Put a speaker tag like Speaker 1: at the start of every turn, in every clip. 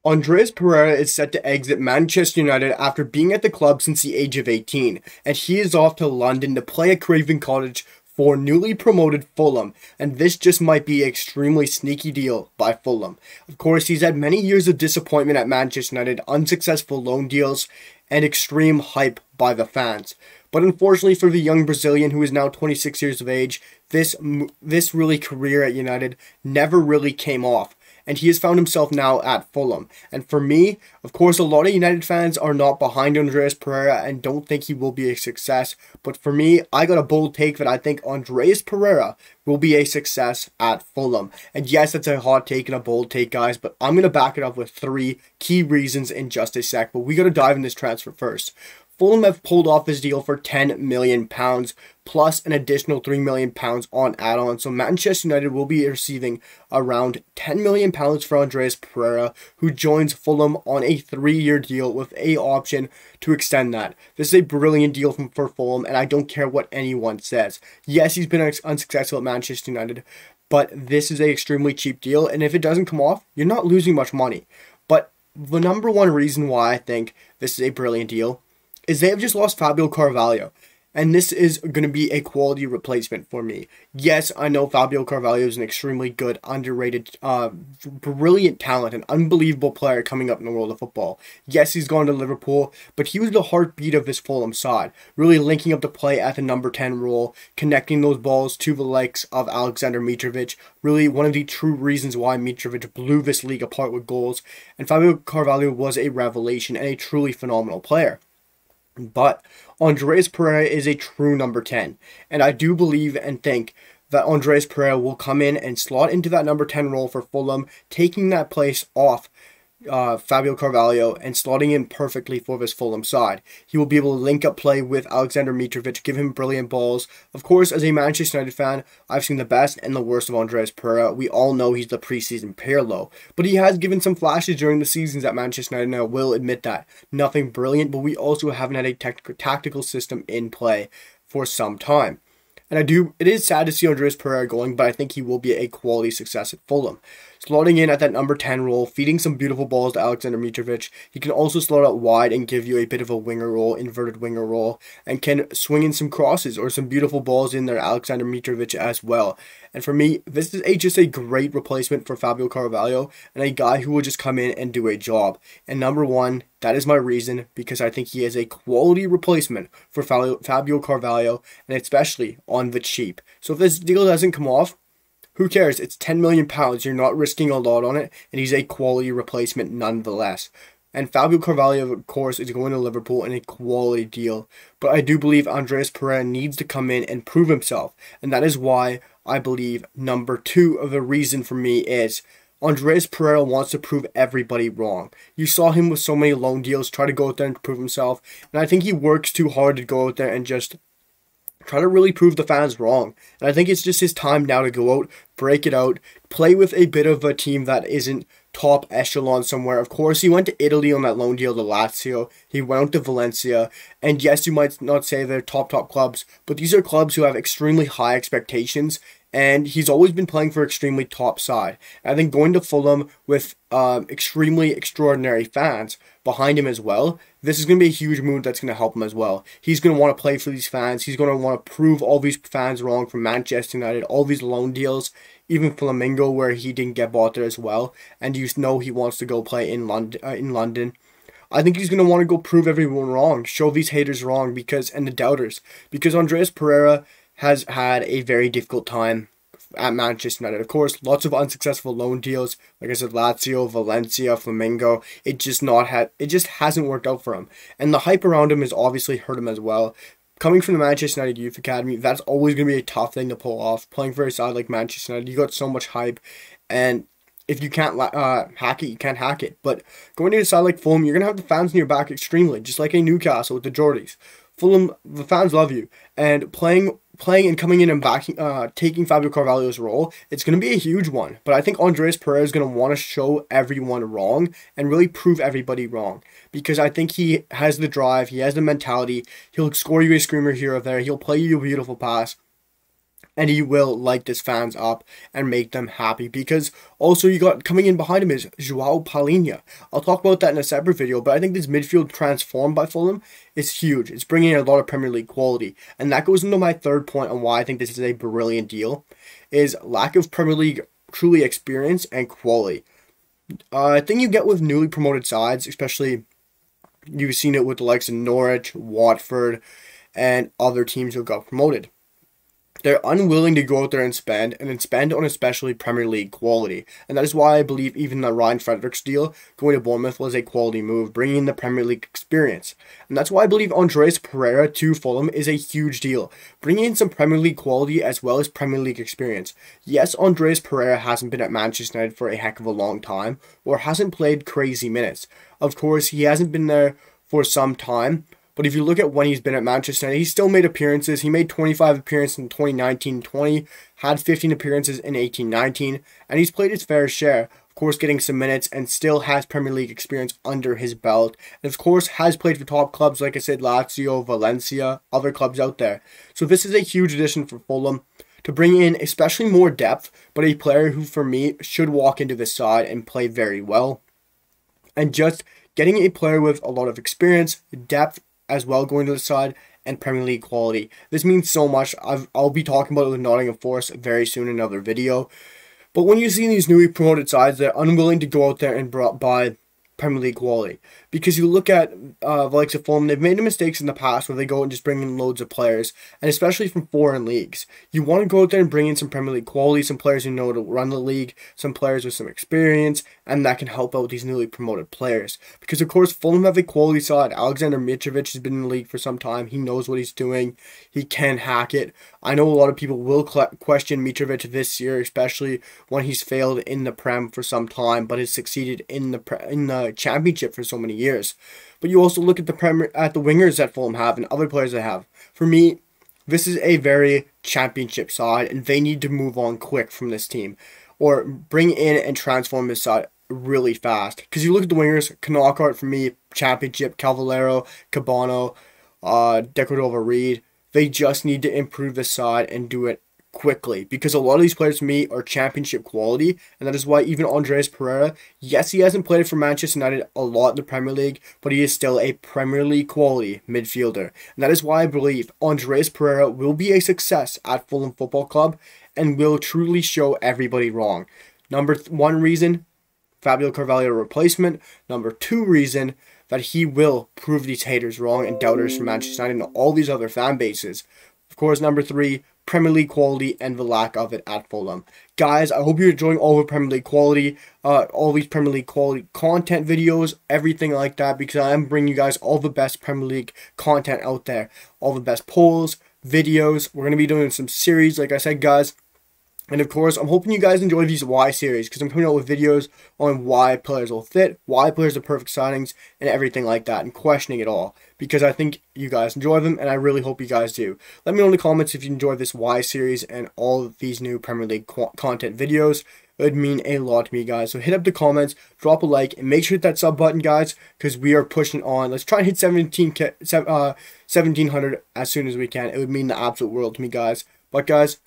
Speaker 1: Andreas Pereira is set to exit Manchester United after being at the club since the age of 18, and he is off to London to play at Craven Cottage for newly promoted Fulham, and this just might be an extremely sneaky deal by Fulham. Of course, he's had many years of disappointment at Manchester United, unsuccessful loan deals, and extreme hype by the fans. But unfortunately for the young Brazilian, who is now 26 years of age, this really career at United never really came off. And he has found himself now at Fulham. And for me, of course, a lot of United fans are not behind Andreas Pereira and don't think he will be a success. But for me, I got a bold take that I think Andreas Pereira will be a success at Fulham. And yes, it's a hot take and a bold take, guys, but I'm going to back it up with 3 key reasons in just a sec. But we got to dive in this transfer first. Fulham have pulled off this deal for £10 million plus an additional £3 million on add-on. So Manchester United will be receiving around £10 million for Andreas Pereira, who joins Fulham on a 3-year deal with a option to extend that. This is a brilliant deal for Fulham, and I don't care what anyone says. Yes, he's been unsuccessful at Manchester United, but this is an extremely cheap deal, and if it doesn't come off, you're not losing much money. But the number one reason why I think this is a brilliant deal is they have just lost Fabio Carvalho. And this is going to be a quality replacement for me. Yes, I know Fabio Carvalho is an extremely good, underrated, brilliant talent, an unbelievable player coming up in the world of football. Yes, he's gone to Liverpool, but he was the heartbeat of this Fulham side, really linking up the play at the number 10 role, connecting those balls to the likes of Alexander Mitrovic, really one of the true reasons why Mitrovic blew this league apart with goals. And Fabio Carvalho was a revelation and a truly phenomenal player. But Andreas Pereira is a true number 10. And I do believe and think that Andreas Pereira will come in and slot into that number 10 role for Fulham, taking that place off Fabio Carvalho and slotting in perfectly for this Fulham side. He will be able to link up play with Alexander Mitrovic, give him brilliant balls. Of course, as a Manchester United fan, I've seen the best and the worst of Andreas Pereira. We all know he's the preseason Pirlo, but he has given some flashes during the seasons at Manchester United, and I will admit that. Nothing brilliant, but we also haven't had a tactical system in play for some time. And it is sad to see Andreas Pereira going, but I think he will be a quality success at Fulham. Slotting in at that number 10 role, feeding some beautiful balls to Alexander Mitrovic. He can also slot out wide and give you a bit of a winger role, inverted winger role, and can swing in some crosses or some beautiful balls in there, Alexander Mitrovic as well. And for me, this is just a great replacement for Fabio Carvalho and a guy who will just come in and do a job. And number 1, that is my reason, because I think he is a quality replacement for Fabio Carvalho, and especially on the cheap. So if this deal doesn't come off, who cares? It's £10 million. You're not risking a lot on it, and he's a quality replacement nonetheless. And Fabio Carvalho, of course, is going to Liverpool in a quality deal. But I do believe Andreas Pereira needs to come in and prove himself. And that is why I believe number 2 of the reason for me is Andreas Pereira wants to prove everybody wrong. You saw him with so many loan deals try to go out there and prove himself. And I think he works too hard to go out there and just try to really prove the fans wrong. And I think it's just his time now to go out, break it out, play with a bit of a team that isn't top echelon somewhere. Of course, he went to Italy on that loan deal to Lazio. He went out to Valencia. And yes, you might not say they're top clubs, but these are clubs who have extremely high expectations. And he's always been playing for extremely top side. And I think going to Fulham with extremely extraordinary fans behind him as well, this is going to be a huge move that's going to help him as well. He's going to want to play for these fans. He's going to want to prove all these fans wrong from Manchester United, all these loan deals, even Flamengo where he didn't get bought there as well. And you know he wants to go play in London. I think he's going to want to go prove everyone wrong, show these haters wrong, and the doubters. Because Andreas Pereira has had a very difficult time at Manchester United. Of course, lots of unsuccessful loan deals. Like I said, Lazio, Valencia, Flamengo. It just hasn't worked out for him. And the hype around him has obviously hurt him as well. Coming from the Manchester United Youth Academy, that's always going to be a tough thing to pull off. Playing for a side like Manchester United, you got so much hype. And if you can't hack it, you can't hack it. But going to a side like Fulham, you're going to have the fans in your back extremely. Just like a Newcastle with the Geordies. Fulham, the fans love you. And playing and coming in and taking Fabio Carvalho's role, it's going to be a huge one. But I think Andreas Pereira is going to want to show everyone wrong and really prove everybody wrong. Because I think he has the drive, he has the mentality, he'll score you a screamer here or there, he'll play you a beautiful pass. And he will light his fans up and make them happy, because also you got coming in behind him is João Palhinha. I'll talk about that in a separate video, but I think this midfield transformed by Fulham is huge. It's bringing in a lot of Premier League quality, and that goes into my third point on why I think this is a brilliant deal, is lack of Premier League truly experience and quality. I think you get with newly promoted sides, especially you've seen it with the likes of Norwich, Watford, and other teams who got promoted. They're unwilling to go out there and spend on especially Premier League quality. And that is why I believe even the Ryan Fredericks deal going to Bournemouth was a quality move, bringing in the Premier League experience. And that's why I believe Andreas Pereira to Fulham is a huge deal, bringing in some Premier League quality as well as Premier League experience. Yes, Andreas Pereira hasn't been at Manchester United for a heck of a long time, or hasn't played crazy minutes. Of course, he hasn't been there for some time. But if you look at when he's been at Manchester United, he's still made appearances. He made 25 appearances in 2019-20, had 15 appearances in 18-19, and he's played his fair share. Of course, getting some minutes, and still has Premier League experience under his belt. And of course, has played for top clubs, like I said, Lazio, Valencia, other clubs out there. So this is a huge addition for Fulham to bring in especially more depth, but a player who, for me, should walk into the side and play very well. And just getting a player with a lot of experience, depth, as well going to the side, and Premier League quality. This means so much. I'll be talking about it with Nottingham Forest very soon in another video. But when you see these newly promoted sides, they're unwilling to go out there and buy Premier League quality. Because you look at the likes of Fulham, they've made mistakes in the past where they go and just bring in loads of players, and especially from foreign leagues. You want to go out there and bring in some Premier League quality, some players who know how to run the league, some players with some experience, and that can help out these newly promoted players. Because of course, Fulham have a quality side. Alexander Mitrovic has been in the league for some time. He knows what he's doing. He can hack it. I know a lot of people will question Mitrovic this year, especially when he's failed in the Prem for some time, but has succeeded in the Championship for so many years. But you also look at the wingers that Fulham have and other players they have. For me, this is a very Championship side, and they need to move on quick from this team, or bring in and transform this side really fast. Because you look at the wingers, Knockout for me, Championship, Cavallero, Cabano, Decordova-Reid. They just need to improve the side and do it quickly, because a lot of these players to me are Championship quality, and that is why even Andreas Pereira, yes, he hasn't played for Manchester United a lot in the Premier League, but he is still a Premier League quality midfielder, and that is why I believe Andreas Pereira will be a success at Fulham Football Club and will truly show everybody wrong. Number one reason, Fabio Carvalho replacement. Number two reason, that he will prove these haters wrong and doubters from Manchester United and all these other fan bases. Of course, number three, Premier League quality and the lack of it at Fulham. Guys, I hope you're enjoying all the Premier League quality, all these Premier League quality content videos, everything like that, because I am bringing you guys all the best Premier League content out there. All the best polls, videos. We're going to be doing some series, like I said, guys. And of course, I'm hoping you guys enjoy these why series, because I'm coming out with videos on why players will fit, why players are perfect signings, and everything like that, and questioning it all. Because I think you guys enjoy them, and I really hope you guys do. Let me know in the comments if you enjoy this why series and all of these new Premier League content videos. It would mean a lot to me, guys. So hit up the comments, drop a like, and make sure to hit that sub button, guys, because we are pushing on. Let's try and hit 1700 as soon as we can. It would mean the absolute world to me, guys. But guys,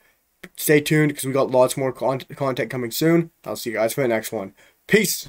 Speaker 1: stay tuned, because we got lots more content coming soon. I'll see you guys for the next one. Peace!